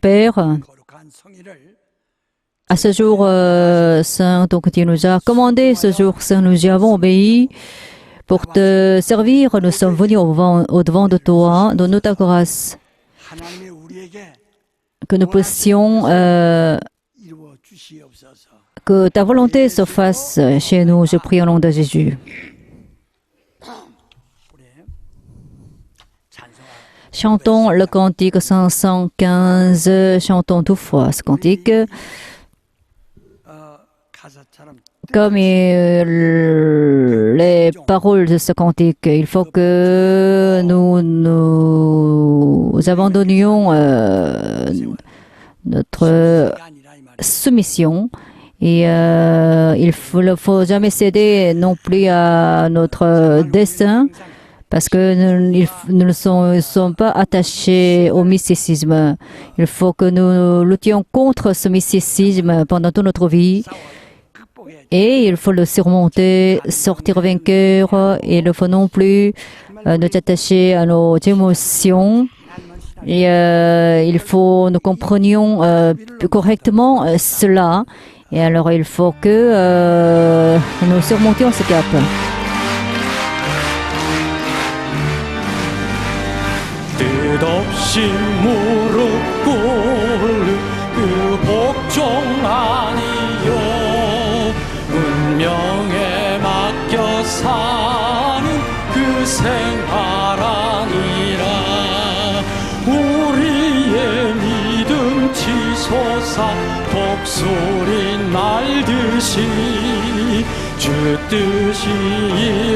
Père, à ce jour saint, donc tu nous as commandé ce jour saint, nous y avons obéi. Pour te servir, nous sommes venus au-devant de toi, donne-nous ta grâce, que nous puissions, que ta volonté se fasse chez nous. Je prie au nom de Jésus. Chantons le cantique 515, chantons toutefois ce cantique. Comme les paroles de ce cantique, il faut que nous abandonnions notre soumission et il ne faut jamais céder non plus à notre dessein parce que nous ne sommes pas attachés au mysticisme. Il faut que nous luttions contre ce mysticisme pendant toute notre vie. Et il faut le surmonter, sortir vainqueur. Et il ne faut non plus nous attacher à nos émotions. Et il faut nous comprenions correctement cela. Et alors il faut que nous surmontions ce cap. 뜻없이 무릎 꿇는 그 복종 아니요 운명에 맡겨 사는 그 생활 아니라 우리의 믿음 치솟아 독수리 날듯이 주 뜻이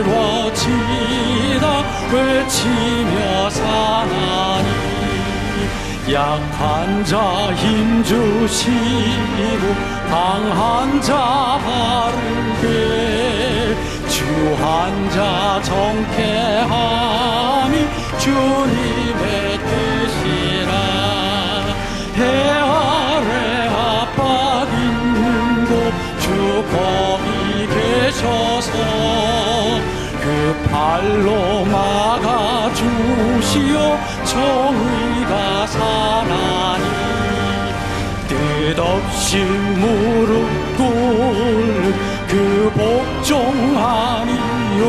이루어지다 외치며 사나니 약한 자 힘주시고 강한 자 바르게 주한 자 정케함이 주님의 뜻이라 해 아래 압박 있는 곳 주 거기 계셔서 그 발로 막아주시오 정의가 사나니 뜻없이 무릎 꿇는 그 복종 아니요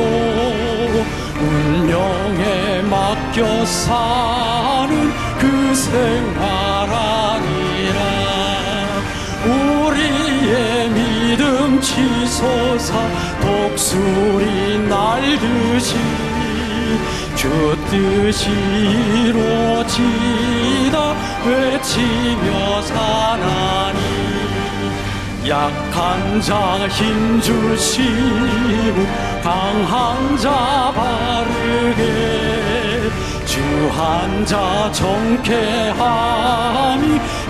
운명에 맡겨 사는 그 생활 아니라 우리의 믿음 치솟아 독수리 날듯이 주 뜻이 이루어지다 외치며 사나니 약한 자 힘주시고 강한 자 바르게 주한 자 정케함이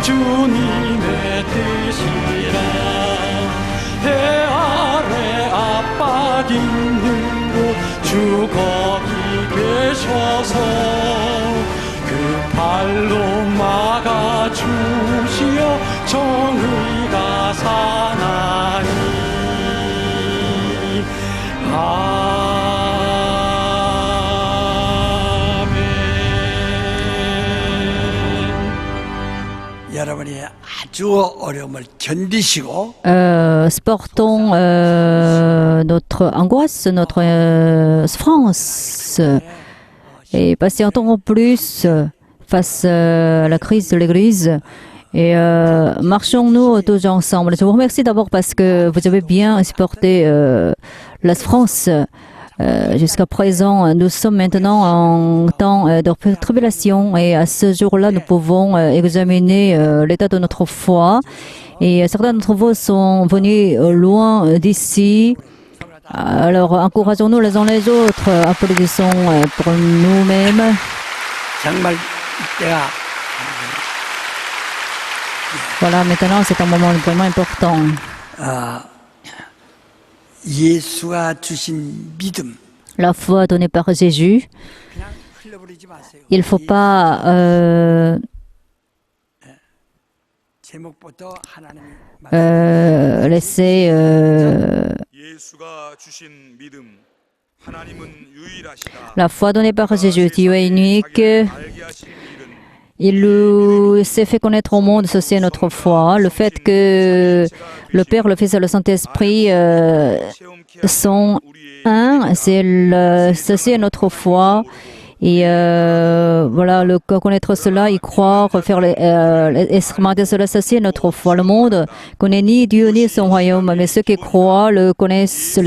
주님의 뜻이라 해 아래 압박 있는 곳 주 거기 계셔서 그 발로 막아주시어 정의가 사나니 아멘. 여러분이 아주 어려움을 견디시고 supportons notre angoisse, notre souffrance et patientons en plus face à la crise de l'Église et marchons-nous tous ensemble. Je vous remercie d'abord parce que vous avez bien supporté la souffrance. Jusqu'à présent, nous sommes maintenant en temps de tribulation et à ce jour-là, nous pouvons examiner l'état de notre foi. Et certains d'entre vous sont venus loin d'ici. Alors, encourageons-nous les uns les autres, applaudissons pour nous-mêmes. 정말 내가 Voilà, maintenant, c'est un moment vraiment important. 예수가 주신 믿음 La foi donnée par Jésus, 그냥 흘려버리지 마세요. il ne faut pas 제목부터 하나님이 laisser 예수가 주신 믿음 하나님은 유일하시다. la foi donnée par Jésus. Tu es unique. 알게 하신 일은 Il nous s'est fait connaître au monde, ceci est notre foi. Le fait que le Père, le Fils et le Saint-Esprit sont un, ceci est notre foi. Et voilà, connaître cela, y croire, faire expérimenter cela, ceci est notre foi. Le monde connaît ni Dieu ni son royaume, mais ceux qui croient les connaissent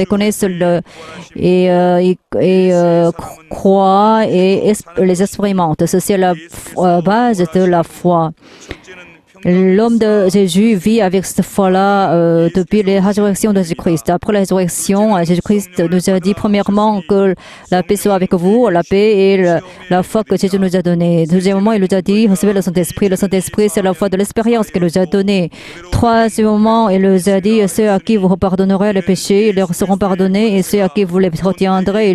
croient et les expérimentent. Ceci est la base de la foi. L'homme de Jésus vit avec cette foi-là depuis la résurrection de Jésus-Christ. Après la résurrection, Jésus-Christ nous a dit premièrement que la paix soit avec vous, la paix et la foi que Jésus nous a donnée. Deuxièmement, il nous a dit recevez le Saint-Esprit. Le Saint-Esprit, c'est la foi de l'expérience qu'il nous a donnée. Troisièmement, il nous a dit ceux à qui vous pardonnerez les péchés, ils leur seront pardonnés, et ceux à qui vous les retiendrez,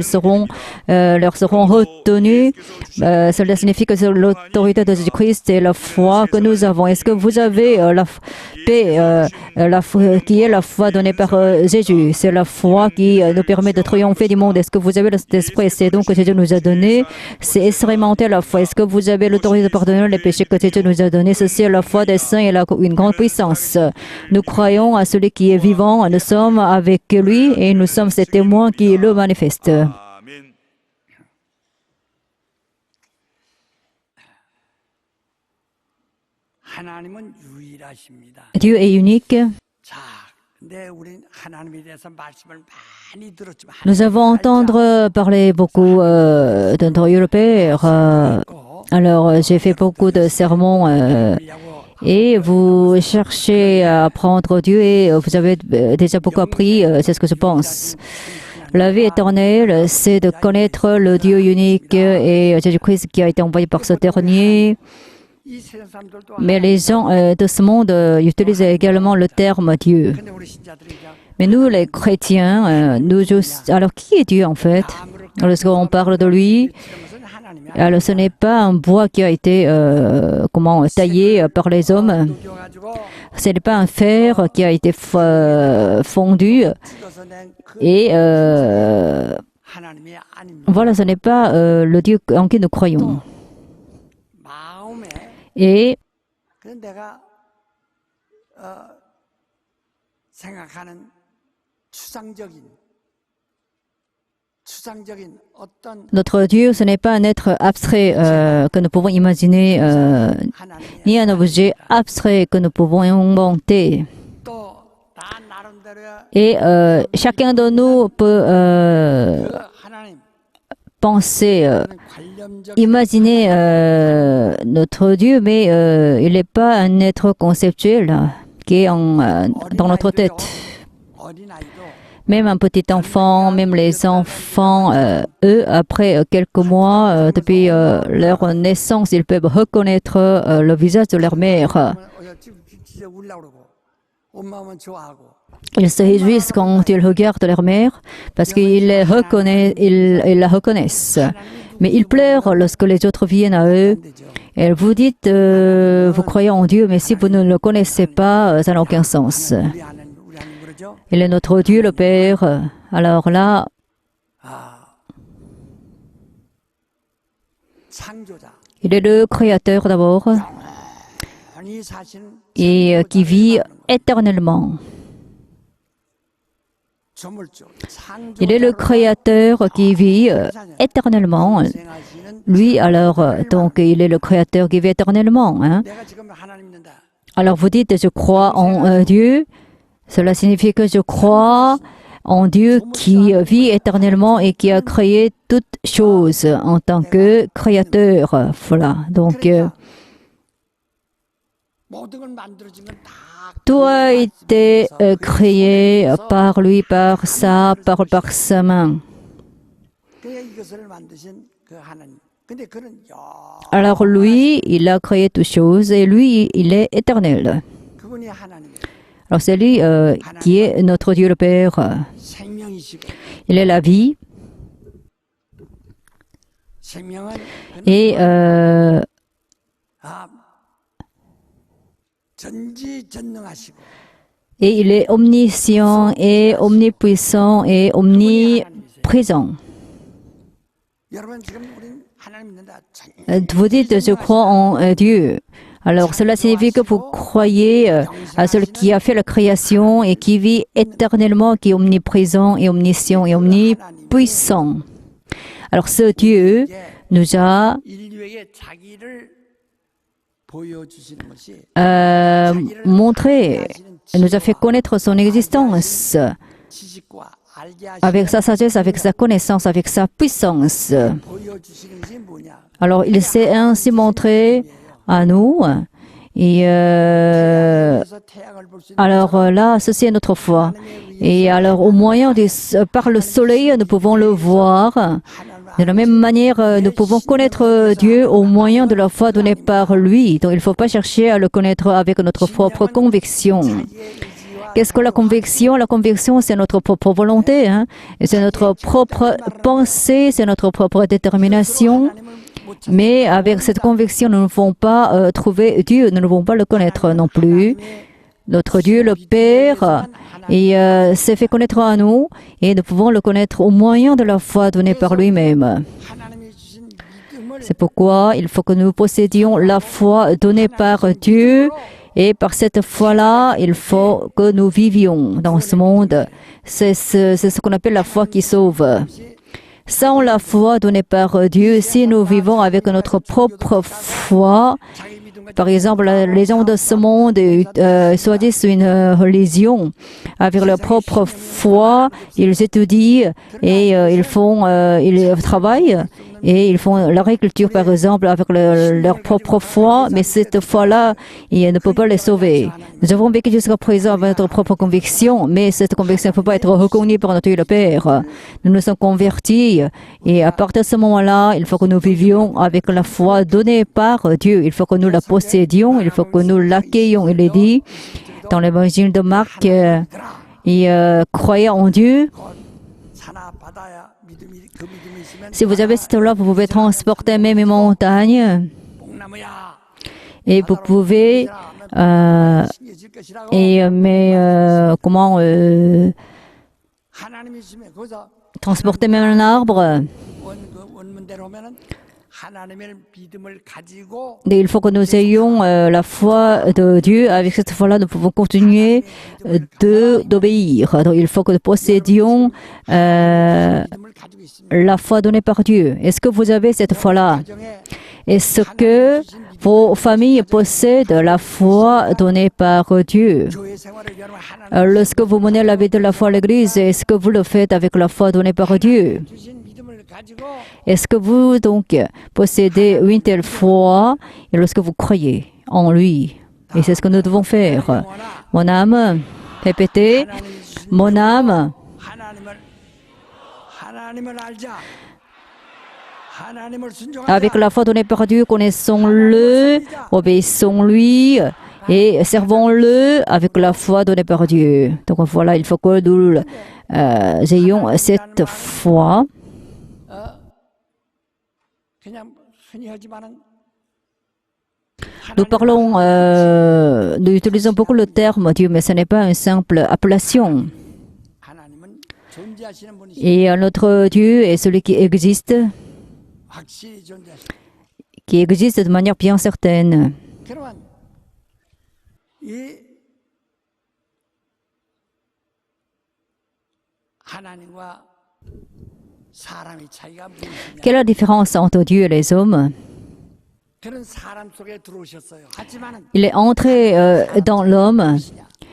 leur seront retenus. Cela signifie que c'est l'autorité de Jésus-Christ et la foi que nous avons. Est-ce que vous avez la paix, qui est la foi donnée par Jésus? C'est la foi qui nous permet de triompher du monde. Est-ce que vous avez le Saint-Esprit? C'est donc que Jésus nous a donné. C'est expérimenter la foi. Est-ce que vous avez l'autorité de pardonner les péchés que Jésus nous a donnés? Ceci est la foi des saints et une grande puissance. Nous croyons à celui qui est vivant. Nous sommes avec lui et nous sommes ses témoins qui le manifestent. 아멘. 하나님은 유일하십니다. Dieu est unique. 자, 근데 우린 하나님에 대해서 말씀을 많이 들었지만 Nous avons entendu parler beaucoup de notre Père. Alors, j'ai fait beaucoup de sermons et vous cherchez à apprendre Dieu et vous avez déjà beaucoup appris, c'est ce que je pense. La vie éternelle, c'est de connaître le Dieu unique et Jésus-Christ qui a été envoyé par ce dernier. 이 세상 사람들도 Mais les gens de ce monde utilisent également le terme Dieu. 근데 우리 신자들이죠. Mais nous, les chrétiens, alors qui est Dieu en fait? Lorsqu'on parle de lui, 그러면서 하나님이 alors ce n'est pas un bois qui a été taillé par les hommes. 아니어가지고 Ce n'est pas un fer qui a été fondu. 찍어서 낸그 Et 하나님이 아닙니다. voilà, ce n'est pas le Dieu en qui nous croyons. 마음에 Et 그 내가 생각하는 추상적인 어떤 notre Dieu, ce n'est pas un être abstrait que nous pouvons imaginer, 하나님이 ni un objet abstrait que nous pouvons inventer. 또 다 나름대로의 Et chacun de nous peut 그 하나님 penser, 관념적 imaginer notre Dieu, mais il n'est pas un être conceptuel qui est dans notre tête. 어린아이도 Même un petit enfant, même les enfants, eux, après quelques mois, depuis leur naissance, ils peuvent reconnaître le visage de leur mère. 진짜 울려고 그러고 엄마 하면 좋아하고 Ils se réjouissent quand ils regardent leur mère parce qu'ils la reconnaissent. Mais ils pleurent lorsque les autres viennent à eux. Et vous dites, vous croyez en Dieu, mais si vous ne le connaissez pas, ça n'a aucun sens. 우리 하나님 그러죠? Il est notre Dieu, le Père. Alors là, 창조자 il est le Créateur d'abord 영원히 사시는 et qui vit éternellement. 조물주 Il est le Créateur qui vit éternellement. 생하시는 Lui, alors, donc, il est le Créateur qui vit éternellement. Hein. 내가 지금 하나님 믿는다. Alors, vous dites, je crois en Dieu. Cela signifie que je crois en Dieu qui vit éternellement et qui a créé toutes choses en tant que Créateur. Voilà. Donc, 모든 걸 만들어진 건 다 tout a été créé par lui, par sa main. 그냥 이것을 만드신 그 하나님. 근데 그는 Alors lui, il a créé toutes choses et lui, il est éternel. 그분이 하나님이에요. Alors c'est lui qui est notre Dieu le Père. 생명이시고 Il est la vie 생명은 et 전지전능하시고 il est omniscient et omnipuissant et omniprésent. 여러분 지금 우린 하나님 믿는다. Vous dites, je crois en Dieu. Alors, cela signifie que vous croyez à celui qui a fait la création et qui vit éternellement, qui est omniprésent et omniscient et omnipuissant. Alors, ce Dieu nous a 인류에게 자기를 보여주시는 것이 montré, nous a fait connaître son existence 지식과 알게 하시는 avec sa sagesse, avec sa connaissance, avec sa puissance. 보여주시는 것이 뭐냐? Alors, il s'est ainsi montré à nous. Et 그래서 태양을 볼 수 있는 alors là, ceci est notre foi. Et alors, au moyen par le soleil, nous pouvons le voir. De la même manière, nous pouvons connaître Dieu au moyen de la foi donnée par lui. Donc, il ne faut pas chercher à le connaître avec notre propre conviction. Qu'est-ce que la conviction? La conviction, c'est notre propre volonté, hein? Et c'est notre propre pensée, c'est notre propre détermination. Mais avec cette conviction, nous ne pouvons pas trouver Dieu, nous ne pouvons pas le connaître non plus. Notre Dieu, le Père, s'est fait connaître à nous et nous pouvons le connaître au moyen de la foi donnée par lui-même. 하나님이 주신 믿음을 C'est pourquoi il faut que nous possédions la foi donnée par Dieu et par cette foi-là, il faut que nous vivions dans ce monde. C'est ce qu'on appelle la foi qui sauve. Sans la foi donnée par Dieu, si nous vivons avec notre propre foi, par exemple, les gens de ce monde choisissent une religion avec leur propre foi, ils étudient et ils travaillent et ils font l'agriculture, par exemple, avec leur propre foi, mais cette foi-là, il ne peut pas les sauver. Nous avons vécu jusqu'à présent avec notre propre conviction, mais cette conviction ne peut pas être reconnue par notre Dieu le Père. Nous nous sommes convertis et à partir de ce moment-là, il faut que nous vivions avec la foi donnée par Dieu. Il faut que nous la possédions, il faut que nous l'accueillions. Il est dit dans l'évangile de Marc, croyez en Dieu. 사나 바다야 믿음이 그 믿음이 있으면 Si vous avez cette loi, vous pouvez transporter même les montagnes 뽕나무야 et vous pouvez 심겨질 것이라고 하나님이 있으면 거기서 transporter même un arbre. 원문대로 하면은 하나님의 믿음을 가지고 Et il faut que nous ayons la foi de Dieu. Avec cette foi-là, nous pouvons continuer d'obéir. Donc, il faut que nous possédions 믿음을 가지고 있습니다. la foi donnée par Dieu. Est-ce que vous avez cette foi-là? 가정에 Est-ce que vos familles possèdent la foi donnée par Dieu? 교회 생활을 위하여 하나님 Lorsque vous menez la vie de la foi à l'Église, est-ce que vous le faites avec la foi donnée par Dieu? 주신 믿음을 가지고 Est-ce que vous donc possédez une telle foi et lorsque vous croyez en lui? Et c'est ce que nous devons faire. Mon âme, répétez, mon âme, 하나님을 알자. 하나님을 순종하자. avec la foi donnée par Dieu, connaissons-le, obéissons-lui et servons-le avec la foi donnée par Dieu. Donc voilà, il faut que nous ayons cette foi. 그냥 흔히 하지만은 Nous parlons, nous utilisons beaucoup le terme Dieu, mais ce n'est pas une simple appellation. 하나님은 존재하시는 분이시. Et notre Dieu est celui 확실히 존재하시. qui existe de manière bien certaine. 그러면 이 하나님과 사람의 차이가 무엇이냐? Quelle est la différence entre Dieu et les hommes? 그런 사람 속에 들어오셨어요. 하지만은 Il est entré dans l'homme,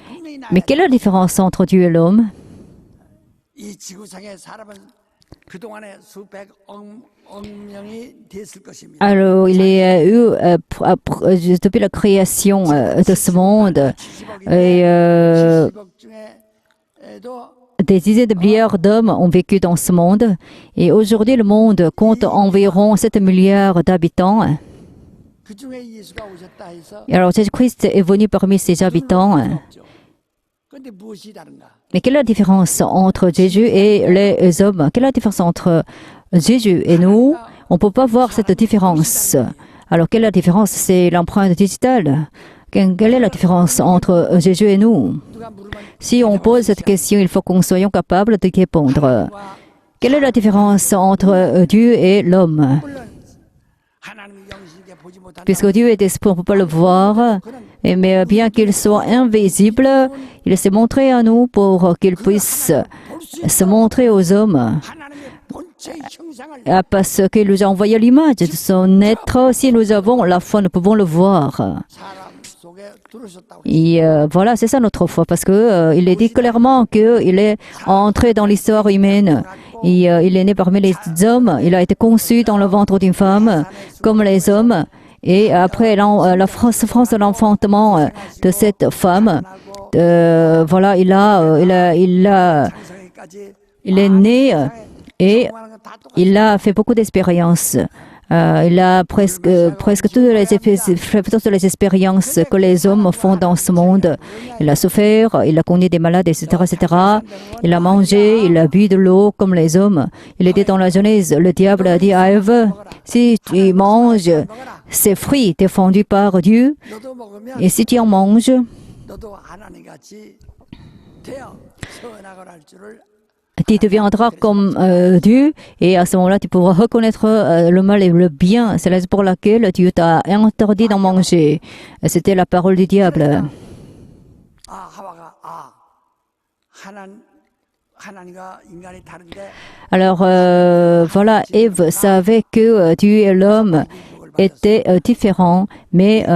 분명히 mais quelle est la différence entre Dieu et l'homme? 이 지구상의 사람은 그동안에 수백억 명이 됐을 것입니다. Alors, il y a eu, depuis la création de ce monde, et, 70억 중에도 des dizaines de milliards d'hommes ont vécu dans ce monde. Et aujourd'hui, le monde compte environ 7 milliards d'habitants. 그 중에 예수가 오셨다 해서 Et alors, Jésus-Christ est venu parmi ces habitants. 그런데 무엇이 다른가? Mais quelle est la différence entre Jésus et les hommes? Quelle est la différence entre Jésus et nous? On ne peut pas voir cette différence. Alors, quelle est la différence? C'est l'empreinte digitale. Quelle est la différence entre Jésus et nous? 누가 물으면 Si on pose cette question, il faut qu'on soit capable de répondre. Quelle est la différence entre Dieu et l'homme? 물론 Puisque Dieu est esprit, on ne peut pas le voir. Mais bien qu'il soit invisible, il s'est montré à nous pour qu'il puisse se montrer aux hommes. 하나님의 본체의 형상을 Parce qu'il nous a envoyé l'image de son être. Si nous avons la foi, nous pouvons le voir. 사람 속에 들으셨다고 Et voilà, c'est ça notre foi, parce que il est dit clairement qu'il est entré dans l'histoire humaine. Et, il est né parmi les hommes, il a été conçu dans le ventre d'une femme, comme les hommes. Et après la souffrance de l'enfantement de cette femme, voilà, il est né et il a fait beaucoup d'expériences. Il a presque toutes les expériences que les hommes font dans ce monde. Il a souffert, il a connu des malades, etc., etc. Il a mangé, il a bu de l'eau comme les hommes. Il était dans la Genèse. Le diable a dit à Ève, si tu manges ces fruits défendus par Dieu, 너도 먹으면 et si tu en manges, 너도 하나님같이 되어 선악을 할 줄을 tu deviendras comme Dieu, et à ce moment-là, tu pourras reconnaître le mal et le bien. C'est la raison pour laquelle Dieu t'a interdit d'en manger. C'était la parole du diable. 아 하와가 하나님과 인간이 다른데 Alors, voilà, Ève savait que Dieu et l'homme étaient différents, mais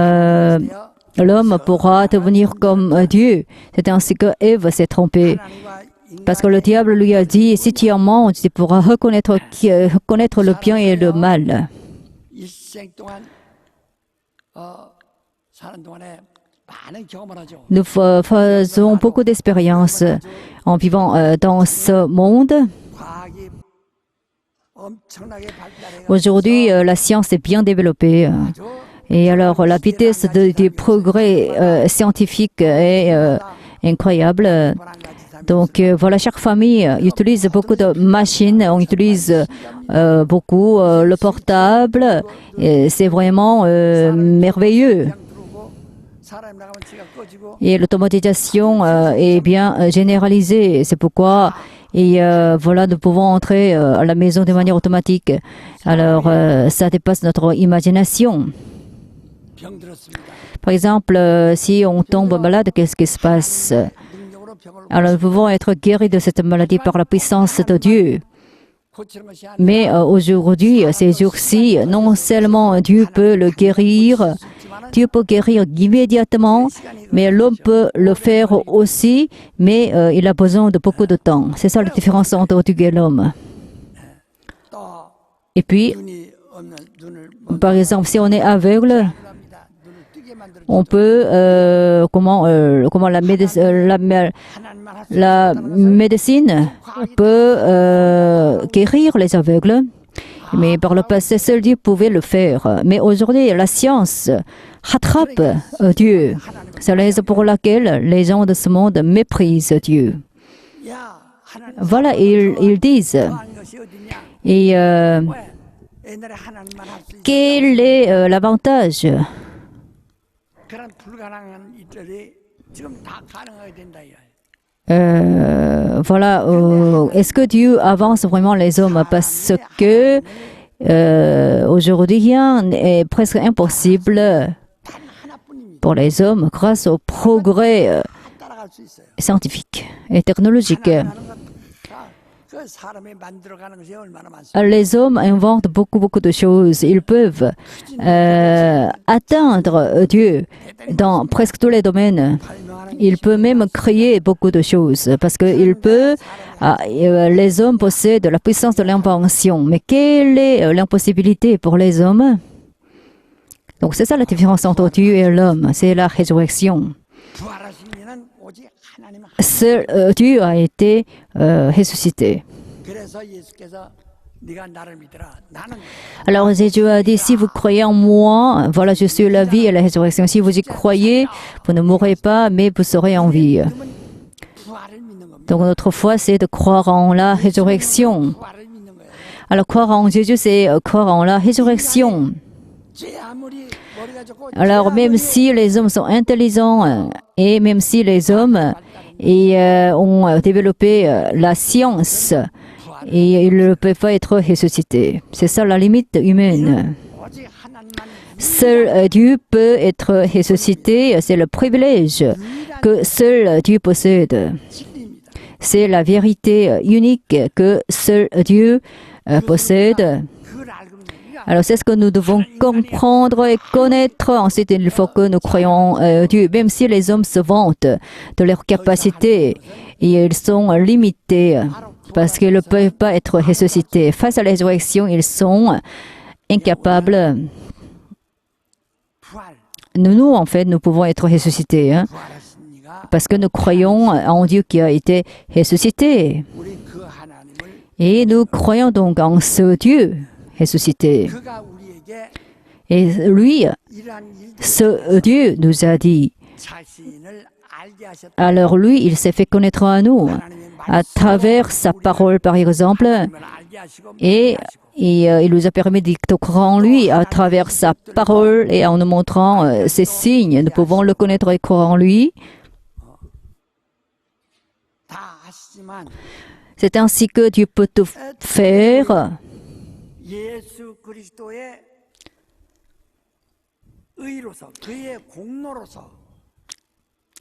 l'homme pourra devenir comme Dieu. C'est ainsi que Ève s'est trompée. 하나님과 Parce que le diable lui a dit, si tu en manges, tu pourras reconnaître le bien et le mal. 일생 동안 사는 동안에 많은 경험을 하죠. Nous faisons beaucoup d'expériences en vivant dans ce monde. 과학이 엄청나게 발달해 Aujourd'hui, la science est bien développée. Et alors, la vitesse des progrès scientifiques est incroyable. Donc voilà, chaque famille utilise beaucoup de machines, on utilise beaucoup le portable, et c'est vraiment merveilleux. 사람 나가면 지가 꺼지고 Et l'automatisation est bien généralisée, c'est pourquoi voilà, nous pouvons entrer à la maison de manière automatique. Alors ça dépasse notre imagination. 병들었습니다. Par exemple, si on tombe malade, qu'est-ce qui se passe? 능력으로 병을 Alors nous pouvons être guéris de cette maladie par la puissance de Dieu. 고치는 것이 아니라 Mais aujourd'hui, ces jours-ci, non seulement Dieu peut le guérir, Dieu peut guérir immédiatement, mais l'homme peut le faire aussi, mais il a besoin de beaucoup de temps. C'est ça la différence entre Dieu et l'homme. 또 Et puis, 눈이 없는 눈을 par exemple, si on est aveugle, 합니다. 눈을 뜨게 만들어 on peut, comment 하나님만 할 수 la médecine peut guérir les aveugles, mais par le passé, seul Dieu pouvait le faire. Mais aujourd'hui, la science rattrape Dieu. C'est la raison pour laquelle les gens de ce monde méprisent Dieu. 야 하나님 Voilà, ils disent. 하는 것이 어디냐? Et 왜 옛날에 하나님만 할 수 있어? quel est l'avantage? 그런 불가능한 일들이 지금 다 가능하게 된다 이거예요. Voilà, est-ce que Dieu avance vraiment les hommes? Parce que aujourd'hui, rien n'est presque impossible 단 하나뿐입니다. pour les hommes grâce au progrès 다 따라갈 수 있어요. scientifique et technologique. 하나님 하는 그 사람이 만들어가는 것이 얼마나 많습니까? Les hommes inventent beaucoup de choses. Ils peuvent atteindre Dieu dans presque tous les domaines. Il peut même créer beaucoup de choses parce que les hommes possèdent la puissance de l'invention. Mais quelle est l'impossibilité pour les hommes? Donc c'est ça la différence entre Dieu et l'homme, c'est la résurrection. 부활하신 이는 오직 하나님 한. Seul Dieu a été ressuscité. 그래서 예수께서 네가 나를 믿으라. 나는 Alors Jésus a dit, si vous croyez en moi, voilà, je suis la vie et la résurrection. Si vous y croyez, vous ne mourrez pas, mais vous serez en vie. 부활을 믿는 겁니다. Donc notre foi, c'est de croire en la résurrection. 부활을 믿는 거예요. Alors croire en Jésus, c'est croire en la résurrection. 죄 아무리 머리가 좋고 Alors même si les hommes sont intelligents et même si les hommes ont développé la science, et ils ne peuvent pas être ressuscités. C'est ça la limite humaine. 오직 하나님 Seul Dieu peut être ressuscité, c'est le privilège que seul Dieu possède. C'est la vérité unique que seul Dieu possède. 그걸 알고 있는 우리가 Alors c'est ce que nous devons comprendre et connaître. Ensuite, il faut que nous croyons Dieu, même si les hommes se vantent de leurs capacités et ils sont limités parce qu'ils ne peuvent pas être ressuscités. Face à la résurrection, ils sont incapables. 부활, Nous, en fait, nous pouvons être ressuscités 부활하신 이가 parce que nous croyons en Dieu qui a été ressuscité. 우리 그 하나님을 Et nous croyons donc en ce Dieu ressuscité. 그가 우리에게 Et lui, 이러한 일들 ce Dieu nous a dit. 자신을 알게 하셨다. Alors lui, il s'est fait connaître à nous 하나님의 à travers sa parole, par exemple, 말씀을 알게 하시고 et il nous a permis de croire en lui à travers sa parole et en nous montrant ses signes. Nous pouvons le connaître et croire en lui. 다 하시지만 C'est ainsi que Dieu peut tout faire. 예수 그리스도의 의로서 그의 공로로서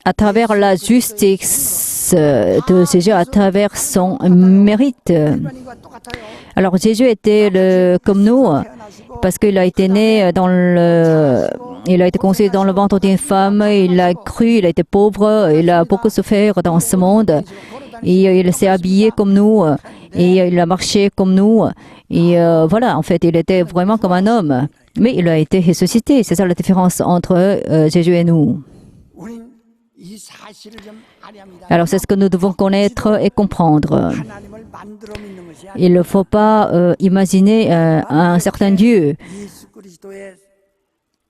À travers la justice de Jésus, à travers son mérite. 일반인과 똑같아요. Alors Jésus était comme nous parce qu'il a été né il a été conçu dans le ventre d'une femme, il a cru, il a été pauvre, il a beaucoup souffert dans ce monde et il s'est habillé comme nous et il a marché comme nous et voilà, en fait, il était vraiment comme un homme, mais il a été ressuscité. C'est ça la différence entre Jésus et nous. 우린 이 사실을 좀 알아야 합니다. Alors c'est ce que nous devons connaître et comprendre. 하나님을 만들어 믿는 것이 Il ne faut pas imaginer un certain Dieu. 예수 그리스도의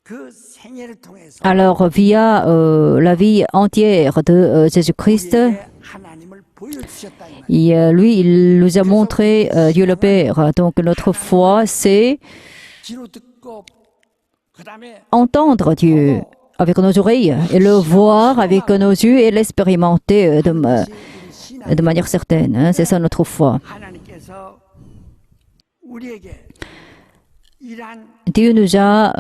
그 생애를 통해서 Alors, via la vie entière de Jésus-Christ, 우리에게 하나님을 보여주셨다 이 말이에요. et, lui, il nous a montré Dieu le Père. Donc, notre foi, c'est 귀로 듣고 그다음에 entendre Dieu avec nos oreilles et le voir avec nos yeux et l'expérimenter de manière certaine. Hein. C'est ça notre foi. 하나님께서 우리에게 이러한 Dieu nous a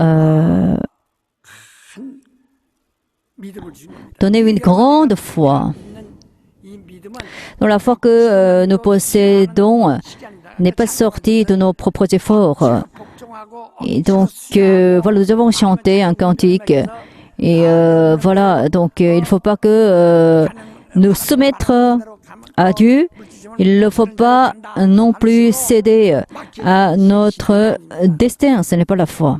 믿음을 주신 겁니다. donné une grande foi. 있는 이 믿음은 Donc, la foi que nous possédons 시간이다. n'est pas sortie de nos propres efforts. 복종하고 Et donc, voilà, nous avons chanté un cantique. Et voilà, donc il ne faut pas que nous soumettre à Dieu. Il ne faut pas non plus céder à notre destin. Ce n'est pas la foi.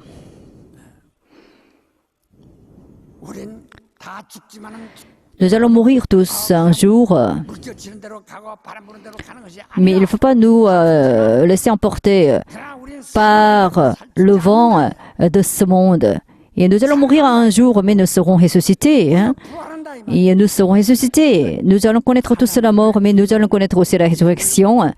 우린 다 죽지만은 Nous allons mourir tous un jour, 물결치는 대로 가고 바람 부는 대로 가는 것이 mais il 아니라 ne faut pas nous laisser emporter 그러나 우리는 par le vent de ce monde. Et nous allons mourir un jour, mais nous serons ressuscités. Hein? 부활한다 이 말. Et nous serons ressuscités. Nous allons connaître tous la mort, mais nous allons connaître aussi la résurrection,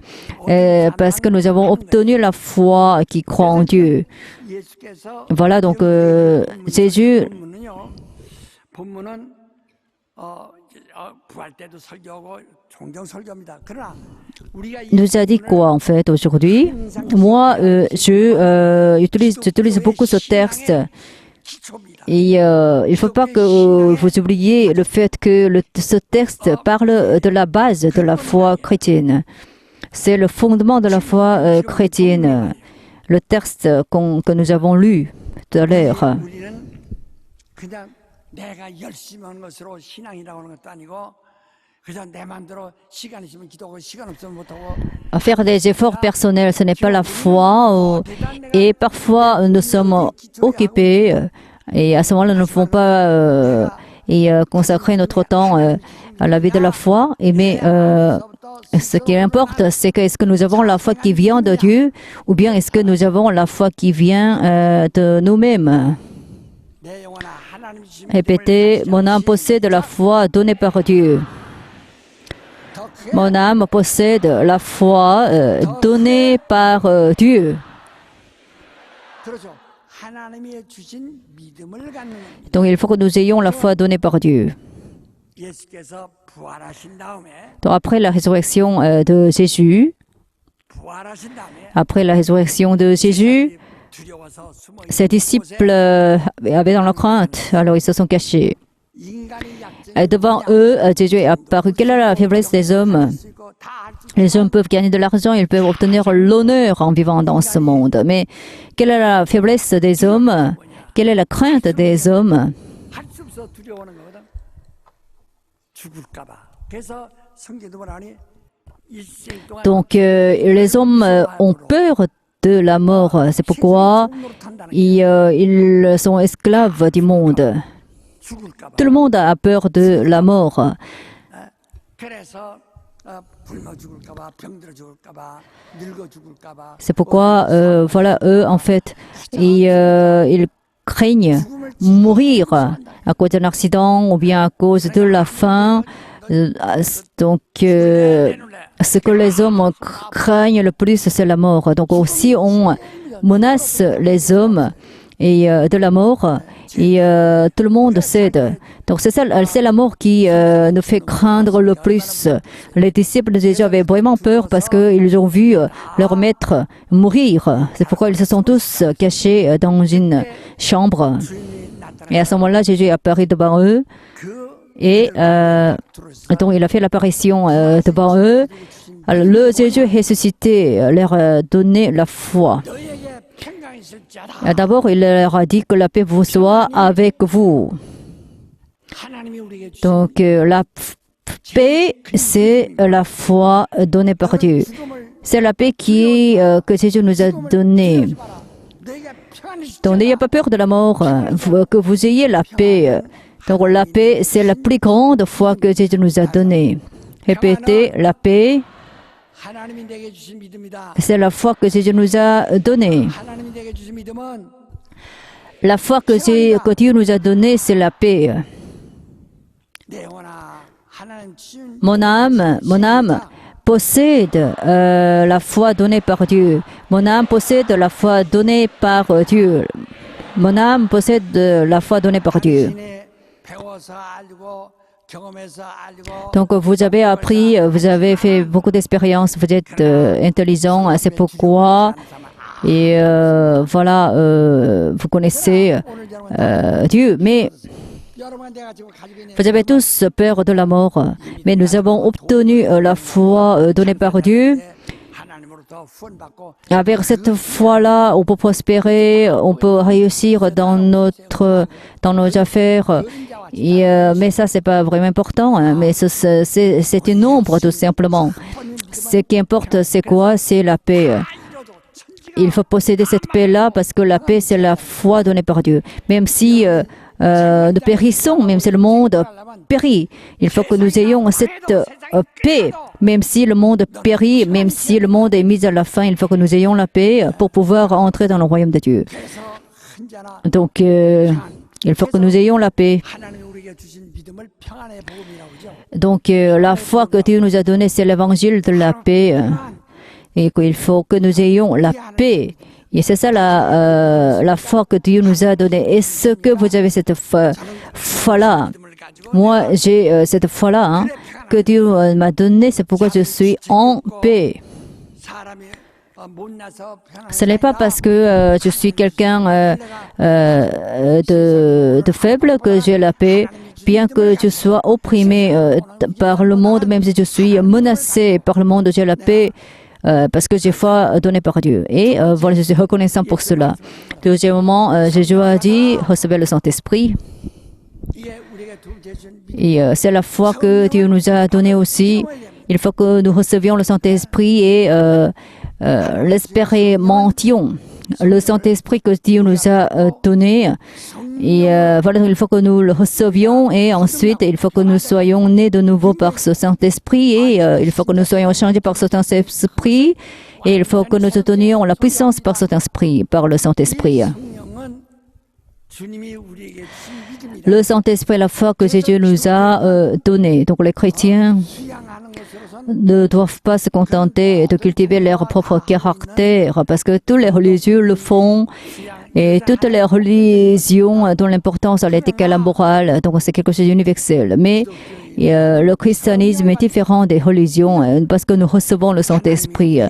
parce que nous avons obtenu la foi qui croit en Dieu. 예수께서 Voilà, donc Jésus, 본문은요. 본문은 부활 때도 설교하고 종종 설교합니다. 그러나 우리가 이 nous a dit quoi en fait aujourd'hui? Moi, j'utilise beaucoup ce texte. 기초입니다. Et il ne faut pas que vous oubliez le fait que ce texte parle de la base de la foi chrétienne. C'est le fondement de la foi chrétienne. Le texte que nous avons lu tout à l'heure. 우리는 그냥 내가 열심히 하는 것으로 신앙이라고 하는 것도 아니고 그냥 내 마음대로 시간 있으면 기도하고 시간 없으면 못하고 À faire des efforts personnels, ce n'est pas la foi. Et parfois, nous sommes occupés. Et à ce moment-là, nous ne pouvons pas consacrer notre temps à la vie de la foi. Mais ce qui importe, c'est que est-ce que nous avons la foi qui vient de Dieu ou bien est-ce que nous avons la foi qui vient de nous-mêmes? 내 영혼아 하나님 주신 Répétez, mon âme possède la foi donnée par Dieu. 더 크게 Mon âme possède la foi donnée par Dieu. 그렇죠. 하나님이 주신 믿음을 갖는 겁니다. Donc il faut que nous ayons la foi donnée par Dieu. 예수께서 부활하신 다음에 Donc après la résurrection de Jésus, 부활하신 다음에 après la résurrection de Jésus, 두려워서 숨어 Ses disciples avaient dans la crainte, alors ils se sont cachés. 인간이 약점 Et devant eux, Jésus est apparu. Quelle est la faiblesse des hommes? Les hommes peuvent gagner de l'argent, ils peuvent obtenir l'honneur en vivant dans ce monde. Mais quelle est la faiblesse des hommes? Quelle est la crainte des hommes? 할수 없어 두려워하는 거거든. 죽을까 봐. 그래서 성경도 뭐라니? 일생 동안 Donc les hommes ont peur de la mort. C'est pourquoi ils sont esclaves du monde. 죽을까 봐. Tout le monde a peur de la mort. 그래서 굶어 죽을까 봐, 병들어 죽을까 봐, 늙어 죽을까 봐. C'est pourquoi, voilà, eux, en fait, ils craignent mourir à cause d'un accident ou bien à cause de la faim. Donc, ce que les hommes craignent le plus, c'est la mort. Donc, aussi, on menace les hommes et de la mort. Et tout le monde cède. Donc c'est la mort qui nous fait craindre le plus. Les disciples de Jésus avaient vraiment peur parce qu'ils ont vu leur maître mourir. C'est pourquoi ils se sont tous cachés dans une chambre. Et à ce moment-là, Jésus est apparu devant eux. Et donc il a fait l'apparition devant eux. Alors, le Jésus ressuscité leur a donné la foi. D'abord, il leur a dit que la paix vous soit avec vous. Donc, la paix, c'est la foi donnée par Dieu. C'est la paix que Jésus nous a donnée. Donc, n'ayez pas peur de la mort, que vous ayez la paix. Donc, la paix, c'est la plus grande foi que Jésus nous a donnée. Répétez, la paix. 하나님이 내게 주신 믿음이다. C'est la foi que Jésus nous a donnée. 하나님이 내게 주신 믿음은 La foi que Dieu nous a donnée, c'est la paix. 내 영혼아 하나님 주신 Mon âme possède la foi donnée par Dieu. Mon âme possède la foi donnée par Dieu. Mon âme possède la foi donnée par Dieu. 당신이 배워서 알고 경험해서 알고 Donc vous avez appris, vous avez fait beaucoup d'expériences, vous êtes intelligent, c'est pourquoi, et voilà, vous connaissez Dieu. Mais 여러분 내가 지금 가지고 있는 vous avez tous peur de la mort. Mais nous avons obtenu la foi donnée par Dieu. 하나님으로부터 후원받고 Avec cette foi-là, on peut prospérer, on peut réussir dans nos affaires. Et, mais ça, c'est pas vraiment important. Hein, mais c'est une ombre, tout simplement. Ce qui importe, c'est quoi? C'est la paix. Il faut posséder cette paix-là parce que la paix, c'est la foi donnée par Dieu. Même si nous périssons, même si le monde périt, il faut que nous ayons cette paix. Même si le monde périt, même si le monde est mis à la fin, il faut que nous ayons la paix pour pouvoir entrer dans le royaume de Dieu. 그래서 혼자나 Donc, il faut que nous ayons la paix. 하나님이 우리에게 주신 믿음을 평안의 복음이라고 그러죠. Donc, la foi que Dieu nous a donnée, c'est l'évangile de la paix. Et qu'il faut que nous ayons la paix. Et c'est ça la foi que Dieu nous a donnée. Est-ce que vous avez cette foi-là? 믿음을 가지고 Moi, j'ai cette foi-là hein, que Dieu m'a donnée. C'est pourquoi je suis en paix. 사람이 못나서 편안한 Ce n'est pas parce que je suis quelqu'un de faible que j'ai la paix, bien que je sois opprimé par le monde, même si je suis menacé par le monde, j'ai la paix parce que j'ai foi donnée par Dieu. Et voilà, je suis reconnaissant pour cela. Deuxièmement, Jésus a dit, recevez le Saint-Esprit. 이게 우리에게 주신 믿음. Et c'est la foi que Dieu nous a donnée aussi. Il faut que nous recevions le Saint-Esprit et l'expérimentions. Le Saint-Esprit que Dieu nous a donné. Et voilà, il faut que nous le recevions et ensuite il faut que nous soyons nés de nouveau par ce Saint-Esprit et il faut que nous soyons changés par ce Saint-Esprit et il faut que nous obtenions la puissance par cet esprit, par le Saint-Esprit. 성령은 주님이 우리에게 주신 믿음이다. Le Saint-Esprit est la foi que Jésus nous a donnée. Donc les chrétiens 수양하는 것으로선 ne doivent pas se contenter de cultiver leur propre caractère parce que tous les religieux le font et toutes les religions dont l'importance à l'éthique et à la morale, donc c'est quelque chose d'universel. Mais le christianisme est différent des religions parce que nous recevons le Saint-Esprit.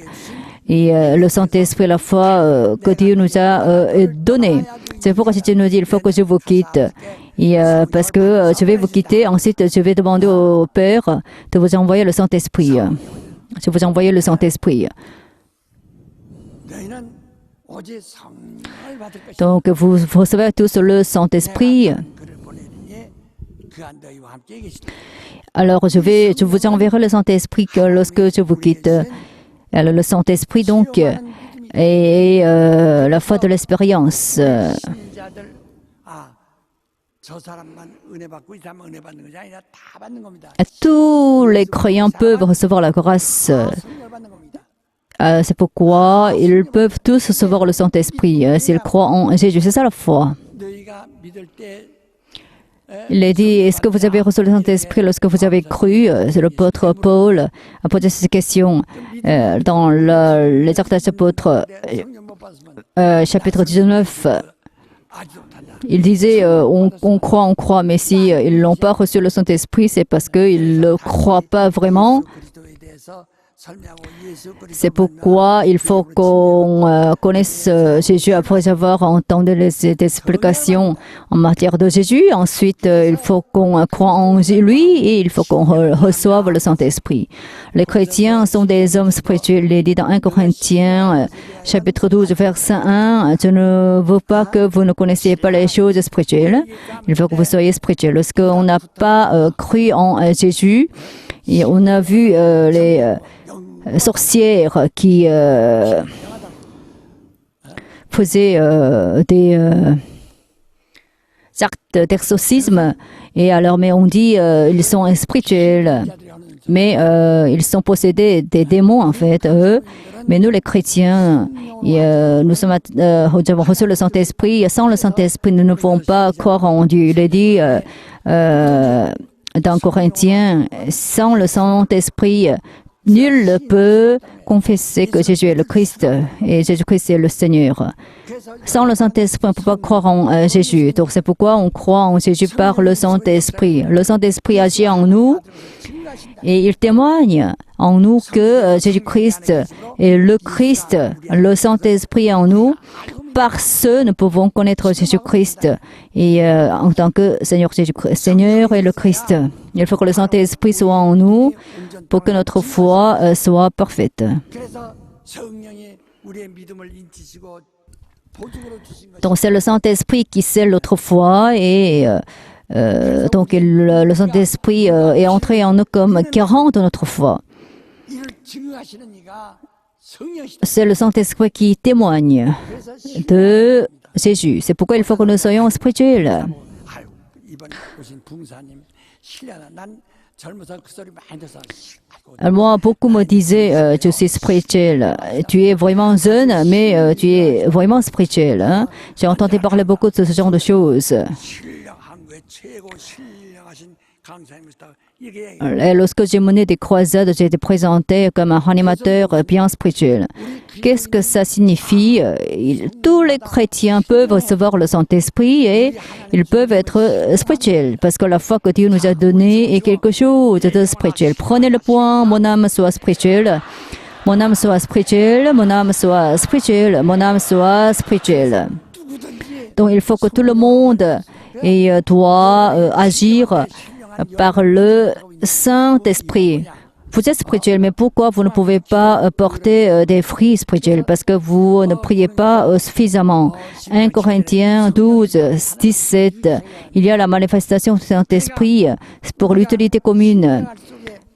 Et le Saint-Esprit, la foi que Dieu nous a donnée. C'est pourquoi si Dieu nous dit, il faut que je vous quitte. Et parce que je vais vous quitter, ensuite je vais demander au Père de vous envoyer le Saint-Esprit. Je vous envoyer le Saint-Esprit. 너희는 오직 성령을 받을 것이다. Donc vous recevez tous le Saint-Esprit. 그를 보내리니 그가 너희와 함께 계시다. Alors je vous enverrai le Saint-Esprit que lorsque je vous quitte. Alors, le Saint-Esprit donc est la foi de l'expérience. 신자들 저 사람만 은혜 받고 이 사람만 은혜 받는 것이 아니라 다 받는 겁니다. Tous les croyants peuvent recevoir la grâce. 성령을 받는 겁니다. C'est pourquoi ils peuvent tous recevoir le Saint-Esprit s'ils croient en Jésus. C'est ça la foi. 너희가 믿을 때 Il a dit, est-ce que vous avez reçu le Saint-Esprit lorsque vous avez cru? C'est l'apôtre Paul a posé cette question dans les Actes des Apôtres, 성령 못 받으면 chapitre 19. 아직도 못한다. Il disait, on croit, mais si ils n'ont pas reçu le Saint-Esprit, c'est parce qu'ils ne le croient pas vraiment. 그리스도에 대해서 설명하고 예수 그리스도 C'est pourquoi il faut qu'on connaisse Jésus après avoir entendu les explications en matière de Jésus. Ensuite, il faut qu'on croie en lui et il faut qu'on reçoive le Saint-Esprit. Les chrétiens sont des hommes spirituels. Il est dit dans 1 Corinthiens, chapitre 12, verset 1, « Je ne veux pas que vous ne connaissiez pas les choses spirituelles. Il faut que vous soyez spirituels. » Lorsqu'on n'a pas cru en Jésus, et on a vu les sorcières qui faisaient des actes d'exorcisme. Et alors, mais on dit ils sont spirituels, mais ils sont possédés des démons en fait, eux. Mais nous, les chrétiens, nous avons reçu le Saint-Esprit. Sans le Saint-Esprit, nous ne pouvons pas croire en Dieu. Il est dit dans Corinthiens, sans le Saint-Esprit, nul ne peut confesser que Jésus est le Christ et Jésus-Christ est le Seigneur. Sans le Saint-Esprit, on ne peut pas croire en Jésus. Donc c'est pourquoi on croit en Jésus par le Saint-Esprit. Le Saint-Esprit agit en nous et il témoigne en nous que Jésus-Christ est le Christ. Le Saint-Esprit est en nous. Par ce, nous pouvons connaître Jésus-Christ et en tant que Seigneur Jésus-Christ, Seigneur et le Christ. Il faut que le Saint-Esprit soit en nous pour que notre foi soit parfaite. 그래서 성령이 우리의 믿음을 인치시고 보증으로 주신 것이 Donc c'est le Saint-Esprit qui scelle notre foi et donc le Saint-Esprit est entré en nous comme garant de notre foi. 이를 증거하시는 이가 성령이시다. C'est le Saint-Esprit qui témoigne 그래서 de Jésus. C'est pourquoi il faut que nous soyons spirituels. 아유, 이번 오신 붕사님 신뢰하다. 난 젊어서 그 소리 많이 들어서 아이고, Moi, beaucoup me disaient, tu suis spirituel. Tu es vraiment jeune, mais tu es vraiment spirituel. Hein? J'ai entendu parler beaucoup de ce genre de choses. 신령 한국의 최고 신령하신 강사님이시다. 이게 Et lorsque j'ai mené des croisades, j'ai été présenté comme un animateur bien spirituel. Qu'est-ce que ça signifie? Tous les chrétiens peuvent recevoir le Saint-Esprit et ils peuvent être spirituels parce que la foi que Dieu nous a donnée est quelque chose de spirituel. Prenez le point, mon âme soit spirituelle. Mon âme soit spirituelle, mon âme soit spirituelle, mon âme soit spirituelle. Donc il faut que tout le monde doit agir par le Saint-Esprit. Vous êtes spirituel, mais pourquoi vous ne pouvez pas porter des fruits spirituels? Parce que vous ne priez pas suffisamment. 1 Corinthiens 12, 17, il y a la manifestation du Saint-Esprit pour l'utilité commune.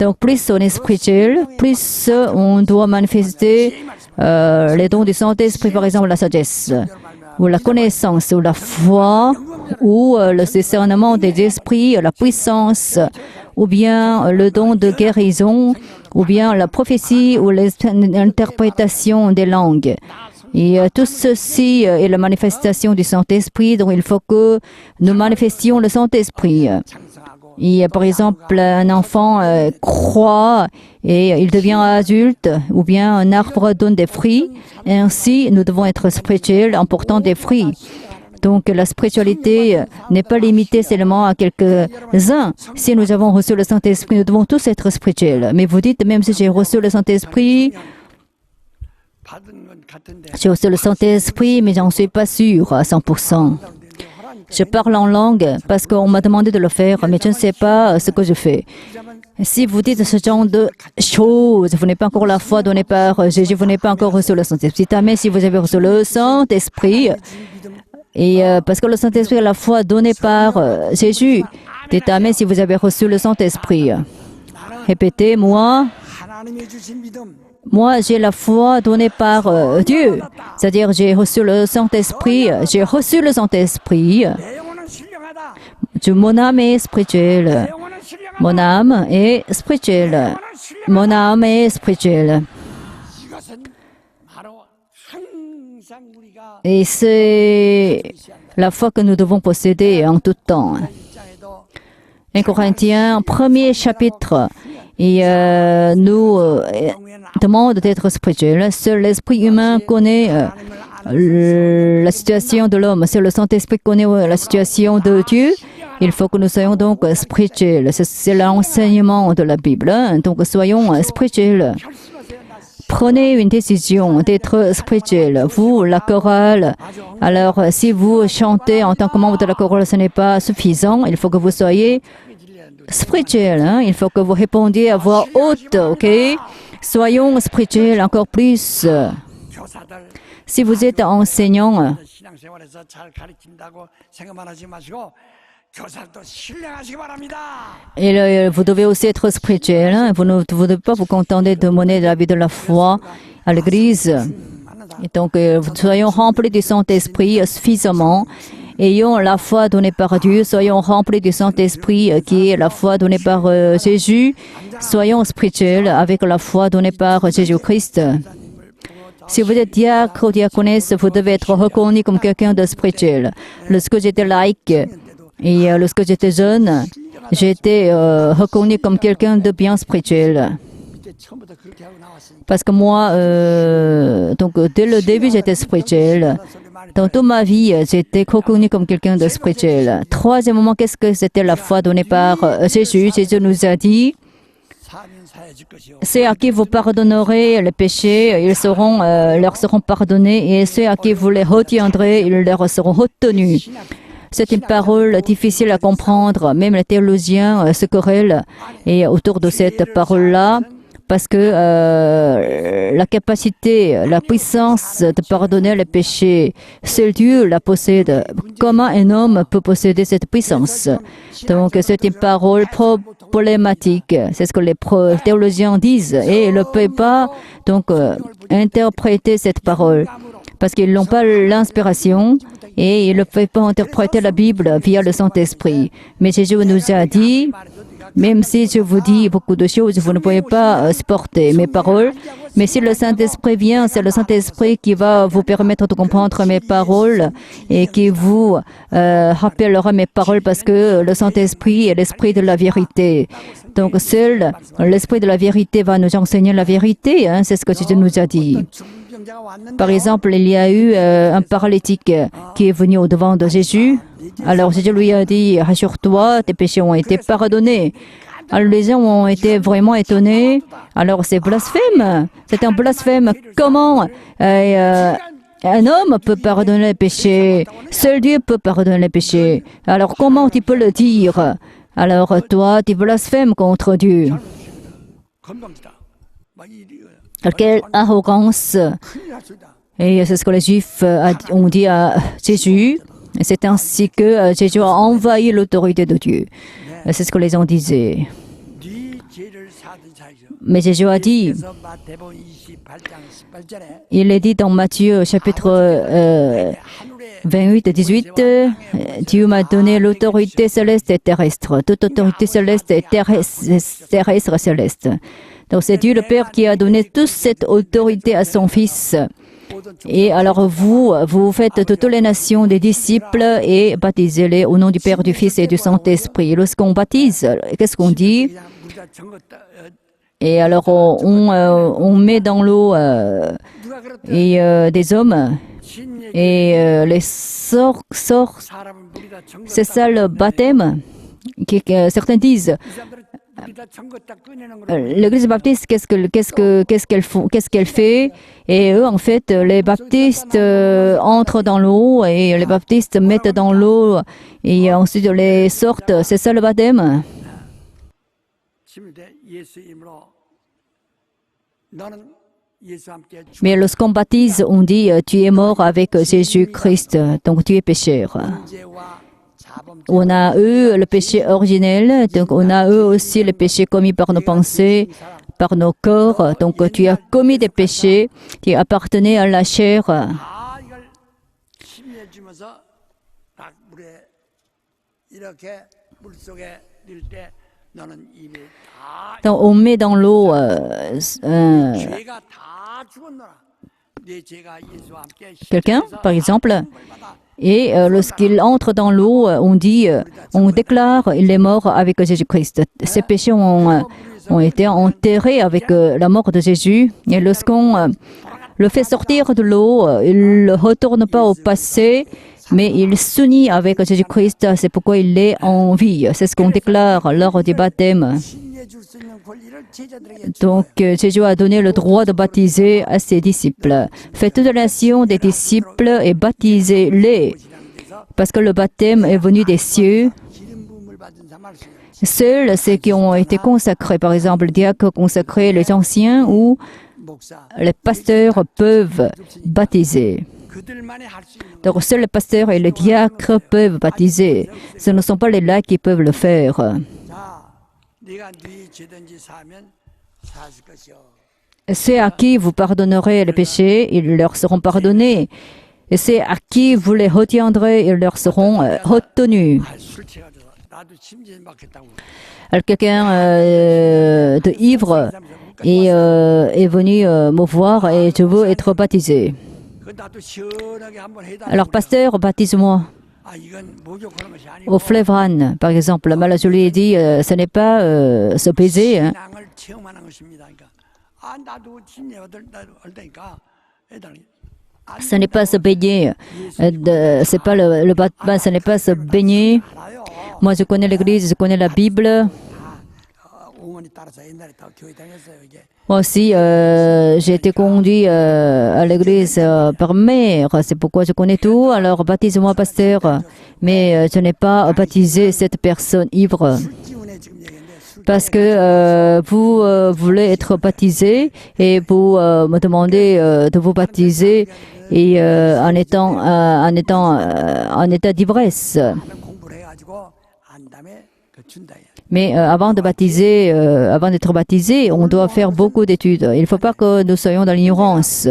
Donc plus on est spirituel, plus on doit manifester les dons du Saint-Esprit, par exemple la sagesse, ou la connaissance, ou la foi, ou le discernement des esprits, la puissance, ou bien le don de guérison, ou bien la prophétie, ou l'interprétation des langues. Et tout ceci est la manifestation du Saint-Esprit, donc il faut que nous manifestions le Saint-Esprit. Et par exemple, un enfant croît et il devient adulte, ou bien un arbre donne des fruits. Ainsi, nous devons être spirituels en portant des fruits. Donc, la spiritualité n'est pas limitée seulement à quelques-uns. Si nous avons reçu le Saint-Esprit, nous devons tous être spirituels. Mais vous dites, même si j'ai reçu le Saint-Esprit, 받은 건 같은데 J'ai reçu le Saint-Esprit, mais j'en suis pas sûre à 100%. Je parle en langue parce qu'on m'a demandé de le faire, mais je ne sais pas ce que je fais. Si vous dites ce genre de choses, vous n'avez pas encore la foi donnée par Jésus, vous n'avez pas encore reçu le Saint-Esprit. Amen. Si vous avez reçu le Saint-Esprit, et parce que le Saint-Esprit est la foi donnée par Jésus. Dites Amen si vous avez reçu le Saint-Esprit. Répétez, 하나님이 주신 믿음 moi j'ai la foi donnée par Dieu. C'est-à-dire j'ai reçu le Saint-Esprit, j'ai reçu le Saint-Esprit. 내 영혼은 신령하다. Mon âme est spirituelle. 내 영혼은 신령하다. Mon âme est spirituelle. Mon âme est spirituelle. 이것은 바로 항상 우리가 Et c'est la foi que nous devons posséder en tout temps. 입장에도 1 Corinthiens, premier chapitre, et nous demande d'être spirituel. Seul l'esprit humain connaît la situation de l'homme. Seul le Saint-Esprit connaît la situation de Dieu. Il faut que nous soyons donc spirituels. C'est l'enseignement de la Bible. Donc soyons spirituels. Prenez une décision d'être spirituel. Vous, la chorale, alors si vous chantez en tant que membre de la chorale, ce n'est pas suffisant. Il faut que vous soyez spirituel. Il faut que vous répondiez à voix haute, ok? Soyons spirituels encore plus. 교사들 Si vous êtes enseignant, 신앙생활에서 잘 가르친다고 생각만 하지 마시고 교사도 신령하시기 바랍니다. et vous devez aussi être spirituel. Vous ne devez pas vous contenter de mener la vie de la foi à l'église. Et donc, soyons remplis du Saint-Esprit suffisamment. Ayons la foi donnée par Dieu. Soyons remplis du Saint-Esprit qui est la foi donnée par Jésus. Soyons spirituels avec la foi donnée par Jésus-Christ. Si vous êtes diacre ou diaconesse, vous devez être reconnu comme quelqu'un de spirituel. Lorsque j'étais laïque et lorsque j'étais jeune, j'ai été reconnu comme quelqu'un de bien spirituel. 이제 처음부터 그렇게 하고 나왔으니까 Parce que moi, donc dès le début, j'étais spirituel. Dans toute ma vie, j'ai été reconnu comme quelqu'un de spirituel. Troisièmement, qu'est-ce que c'était la foi donnée par Jésus? Jésus nous a dit, 사하면 사해질 것이요. ceux à qui vous pardonnerez les péchés, leur seront pardonnés, et ceux à qui vous les retiendrez, ils leur seront retenus. C'est une parole difficile à comprendre. Même les théologiens se querellent et autour de cette parole-là, parce que la capacité, la puissance de pardonner les péchés, seul Dieu la possède. Comment un homme peut posséder cette puissance? Donc c'est une parole problématique. C'est ce que les théologiens disent. Et ils ne peuvent pas donc interpréter cette parole parce qu'ils n'ont pas l'inspiration et ils ne peuvent pas interpréter la Bible via le Saint-Esprit. Mais Jésus nous a dit, même si je vous dis beaucoup de choses, vous ne pouvez pas supporter mes paroles. Mais si le Saint-Esprit vient, c'est le Saint-Esprit qui va vous permettre de comprendre mes paroles et qui vous rappellera mes paroles parce que le Saint-Esprit est l'Esprit de la vérité. Donc seul l'Esprit de la vérité va nous enseigner la vérité. C'est ce que Jésus nous a dit. 중병자가 왔는데 Par exemple, il y a eu un paralytique qui est venu au-devant de Jésus. Alors Jésus lui a dit, rassure-toi, tes péchés ont été pardonnés. Alors les gens ont été vraiment étonnés. Alors c'est blasphème. C'est un blasphème. Comment un homme peut pardonner les péchés? Seul Dieu peut pardonner les péchés. Alors comment tu peux le dire? Alors toi, tu blasphèmes contre Dieu. 건방지다. 막 Quelle arrogance. 큰일 날 수다. Et c'est ce que les Juifs ont dit à Jésus. Et c'est ainsi que Jésus a envahi l'autorité de Dieu. C'est ce que les gens disaient. 네 죄를 사든 자이죠. Mais Jésus a dit, 그래서 마태복음 28장 18절에 il est dit dans Matthieu chapitre 28 et 18, Dieu m'a donné l'autorité céleste et terrestre. Toute autorité céleste et terrestre et céleste. Donc c'est Dieu le Père qui a donné toute cette autorité à son Fils. Et alors vous faites de toutes les nations des disciples et baptisez-les au nom du Père, du Fils et du Saint-Esprit. Lorsqu'on baptise, qu'est-ce qu'on dit? 그냥 우리가 정거 Et alors on met dans l'eau 누가 그렇다. et des hommes 신에게 et les sorts. 사람은 물이다 정거 C'est ça le baptême. Certains disent, l'Église baptiste, qu'est-ce qu'elle fait? Et eux, en fait, les baptistes entrent dans l'eau et les baptistes mettent dans l'eau et ensuite les sortent. C'est ça le baptême? Mais lorsqu'on baptise, on dit tu es mort avec Jésus-Christ, donc tu es pécheur. On a eu le péché originel, donc on a eu aussi le péché commis par nos pensées, par nos corps. Donc tu as commis des péchés qui appartenaient à la chair. Donc on met dans l'eau quelqu'un, par exemple, et lorsqu'il entre dans l'eau, on déclare il est mort avec Jésus-Christ. Ces péchés ont été enterrés avec la mort de Jésus. Et lorsqu'on le fait sortir de l'eau, il ne retourne pas au passé, mais il s'unit avec Jésus-Christ. C'est pourquoi il est en vie. C'est ce qu'on déclare lors du baptême. Donc, Jésus a donné le droit de baptiser à ses disciples. Faites toute la nation des disciples et baptisez-les. Parce que le baptême est venu des cieux. Seuls ceux qui ont été consacrés, par exemple, les diacres consacrés, les anciens ou les pasteurs peuvent baptiser. Donc, seuls les pasteurs et les diacres peuvent baptiser. Ce ne sont pas les laïcs qui peuvent le faire. Ceux à qui vous pardonnerez les péchés, ils leur seront pardonnés. Et ceux à qui vous les retiendrez, ils leur seront retenus. Alors, quelqu'un de ivre est venu me voir et je veux être baptisé. Alors, pasteur, baptise-moi. Au Flévran, par exemple, mais là, je lui ai dit, ce n'est pas se baiser. Hein. Ce n'est pas se baigner. C'est pas le baptême, ce n'est pas se baigner. Moi, je connais l'Église, je connais la Bible. Moi aussi, j'ai été conduit à l'église par mère. C'est pourquoi je connais tout. Alors, baptise-moi, pasteur. Mais je n'ai pas baptisé cette personne ivre. Parce que vous voulez être baptisé et vous me demandez de vous baptiser et en état d'ivresse. Mais avant d'être baptisé, on doit faire beaucoup d'études. Il ne faut pas que nous soyons dans l'ignorance.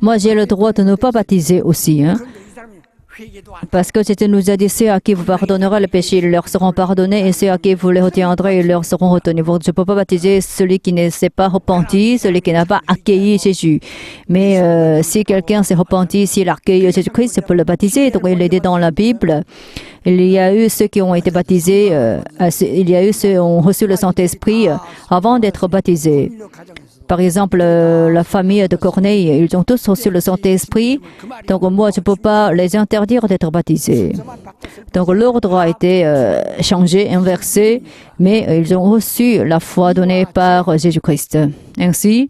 Moi, j'ai le droit de ne pas baptiser aussi. Hein. Parce que c'était nous a dit, ceux à qui vous pardonnerez les péchés, ils leur seront pardonnés, et ceux à qui vous les retiendrez, ils leur seront retenus. Je ne peux pas baptiser celui qui ne s'est pas repenti, celui qui n'a pas accueilli Jésus. Mais si quelqu'un s'est repenti, s'il a accueilli Jésus-Christ, il peut le baptiser. Donc il est dit dans la Bible, il y a eu ceux qui ont été baptisés, il y a eu ceux qui ont reçu le Saint-Esprit avant d'être baptisés. Par exemple, la famille de Corneille, ils ont tous reçu le Saint-Esprit. Donc moi, je ne peux pas les interdire d'être baptisés. Donc l'ordre a été changé, inversé, mais ils ont reçu la foi donnée par Jésus-Christ. Ainsi,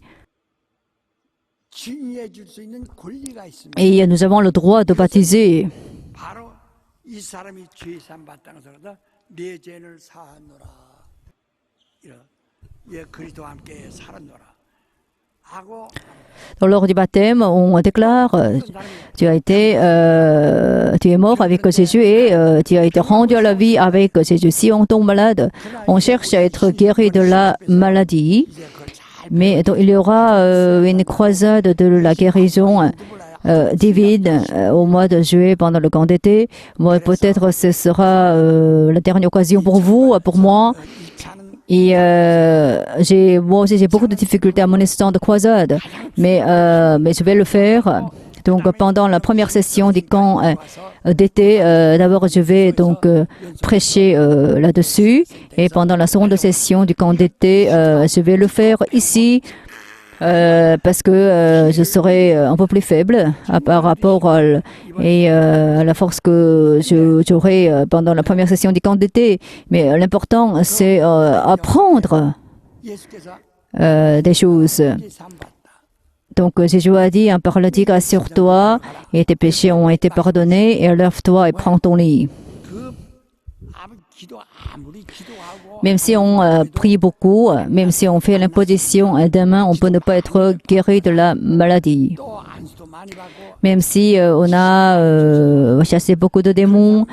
et nous avons le droit de baptiser. Lors du baptême, on déclare tu es mort avec Jésus et tu as été rendu à la vie avec Jésus. Si on tombe malade, on cherche à être guéri de la maladie, mais donc, il y aura une croisade de la guérison divine au mois de juillet pendant le camp d'été. Moi, peut-être ce sera la dernière occasion pour vous, pour moi. Et moi aussi, j'ai beaucoup de difficultés à mon instant de croisade, mais je vais le faire. Donc, pendant la première session du camp d'été, d'abord, je vais donc prêcher là-dessus. Et pendant la seconde session du camp d'été, je vais le faire ici parce que je serai un peu plus faible par rapport à la force que j'aurai pendant la première session du camp d'été. Mais l'important, c'est apprendre des choses. Donc Jésus a dit, un par le tigre sur toi, et tes péchés ont été pardonnés, et lève-toi et prends ton lit. Même si on prie beaucoup, même si on fait l'imposition des mains, on peut ne pas être guéri de la maladie. Même si on a chassé beaucoup de démons,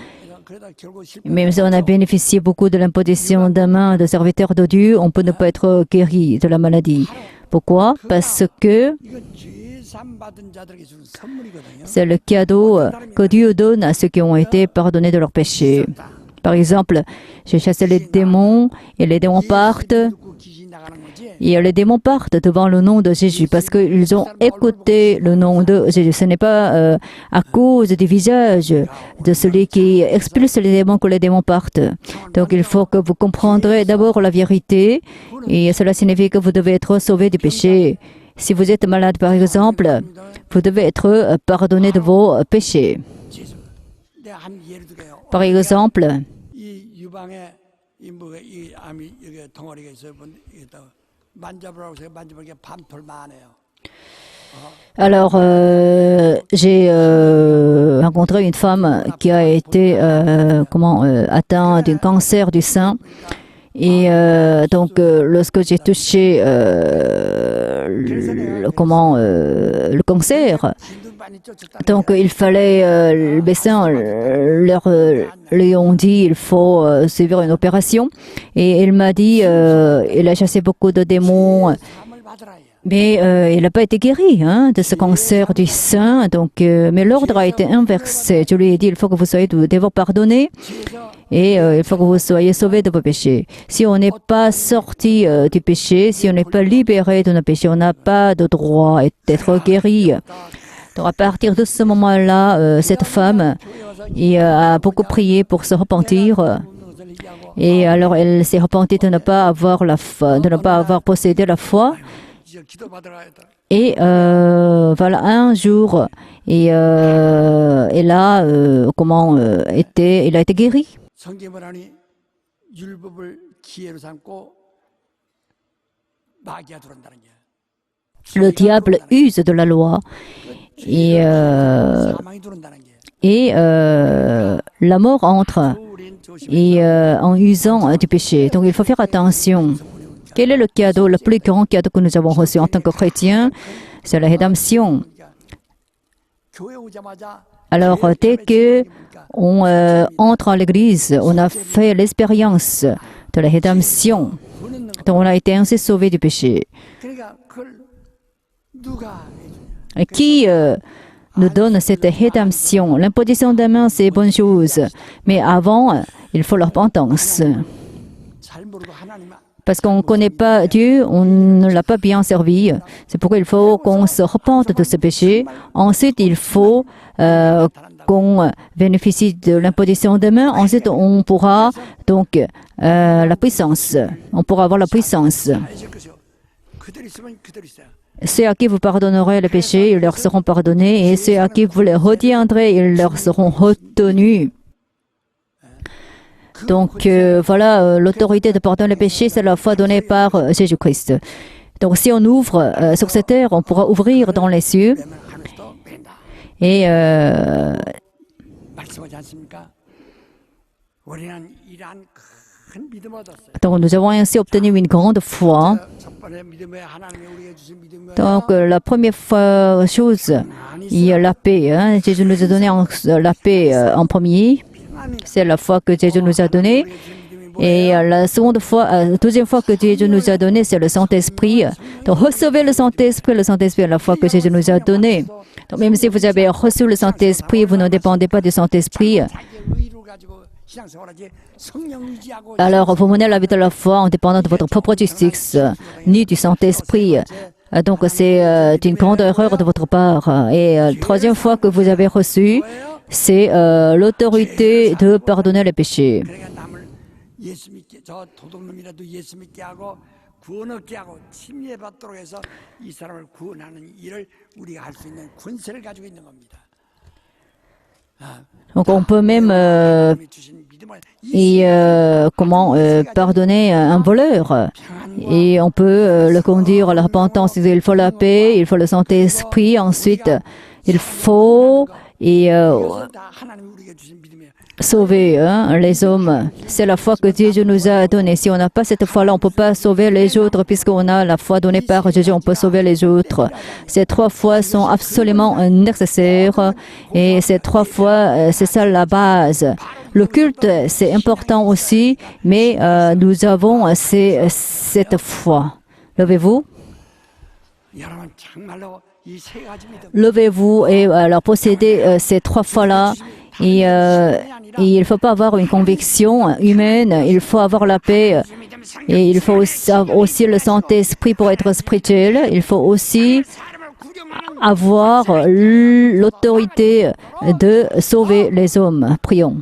même si on a bénéficié beaucoup de l'imposition des mains de serviteurs de Dieu, on peut ne pas être guéri de la maladie. Pourquoi? Parce que c'est le cadeau que Dieu donne à ceux qui ont été pardonnés de leurs péchés. Par exemple, j'ai chassé les démons et les démons partent. Et les démons partent devant le nom de Jésus parce qu'ils ont écouté le nom de Jésus. Ce n'est pas à cause du visage de celui qui expulse les démons que les démons partent. Donc il faut que vous comprendrez d'abord la vérité et cela signifie que vous devez être sauvé du péché. Si vous êtes malade par exemple, vous devez être pardonné de vos péchés. Par exemple, alors, j'ai rencontré une femme qui a été atteinte d'un cancer du sein. Et donc, lorsque j'ai touché le cancer, donc il fallait, le médecin lui ont dit il faut suivre une opération. Et il m'a dit, il a chassé beaucoup de démons. Mais il n'a pas été guéri de ce cancer du sein. Donc, mais l'ordre a été inversé. Je lui ai dit, il faut que vous soyez d'abord pardonné et il faut que vous soyez sauvés de vos péchés. Si on n'est pas sorti du péché, si on n'est pas libéré de nos péchés, on n'a pas de droit d'être guéri. Donc, à partir de ce moment-là, cette femme a beaucoup prié pour se repentir. Et alors, elle s'est repentie de ne pas avoir possédé la foi. Et voilà, un jour, il a été guéri. Le diable use de la loi et la mort entre en usant du péché. Donc il faut faire attention. Quel est le cadeau, le plus grand cadeau que nous avons reçu en tant que chrétiens? C'est la rédemption. Alors, dès qu'on entre en l'église, on a fait l'expérience de la rédemption. Donc, on a été ainsi sauvés du péché. Et qui nous donne cette rédemption? L'imposition des mains, c'est une bonne chose. Mais avant, il faut la repentance. Parce qu'on ne connaît pas Dieu, on ne l'a pas bien servi. C'est pourquoi il faut qu'on se repente de ce péché. Ensuite, il faut qu'on bénéficie de l'imposition des mains. Ensuite, on pourra donc la puissance. On pourra avoir la puissance. Ceux à qui vous pardonnerez les péchés, ils leur seront pardonnés. Et ceux à qui vous les retiendrez, ils leur seront retenus. Donc voilà, l'autorité de pardonner les péchés, c'est la foi donnée par Jésus-Christ. Donc si on ouvre sur cette terre, on pourra ouvrir dans les cieux. Et donc nous avons ainsi obtenu une grande foi. Donc la première chose, il y a la paix. Jésus nous a donné la paix en premier. C'est la foi que Jésus nous a donnée. Et la deuxième fois que Jésus nous a donné, c'est le Saint-Esprit. Donc, recevez le Saint-Esprit est la foi que Jésus nous a donnée. Donc, même si vous avez reçu le Saint-Esprit, vous ne dépendez pas du Saint-Esprit. Alors, vous menez la vie de la foi en dépendant de votre propre justice, ni du Saint-Esprit. Donc, c'est une grande erreur de votre part. Et la troisième fois que vous avez reçu, c'est l'autorité de pardonner les péchés. 구원 얻게 하고 침례받도록 해서 이 사람을 구원하는 일을 우리가 할 수 있는 권세를 가지고 있는 겁니다. Donc on peut même 하나님이 주신 믿음을 pardonner un voleur. Et on peut le conduire à la repentance. Il faut la paix, il faut le Saint-Esprit. Ensuite, il faut 다 하나님이 우리에게 주신 믿음이에요. sauver les hommes. C'est la foi que Dieu nous a donnée. Si on n'a pas cette foi-là, on ne peut pas sauver les autres. Puisqu'on a la foi donnée par Jésus, on peut sauver les autres. Ces 3 fois sont absolument nécessaires. Et ces 3 fois, c'est ça la base. Le culte, c'est important aussi, mais nous avons cette foi. Levez-vous. 여러분 정말로 이 세 가지 믿음. Levez-vous et alors possédez ces 3 fois-là. Et il ne faut pas avoir une conviction humaine, il faut avoir la paix. Et il faut aussi le Saint-Esprit pour être spirituel. Il faut aussi avoir l'autorité de sauver les hommes. Prions.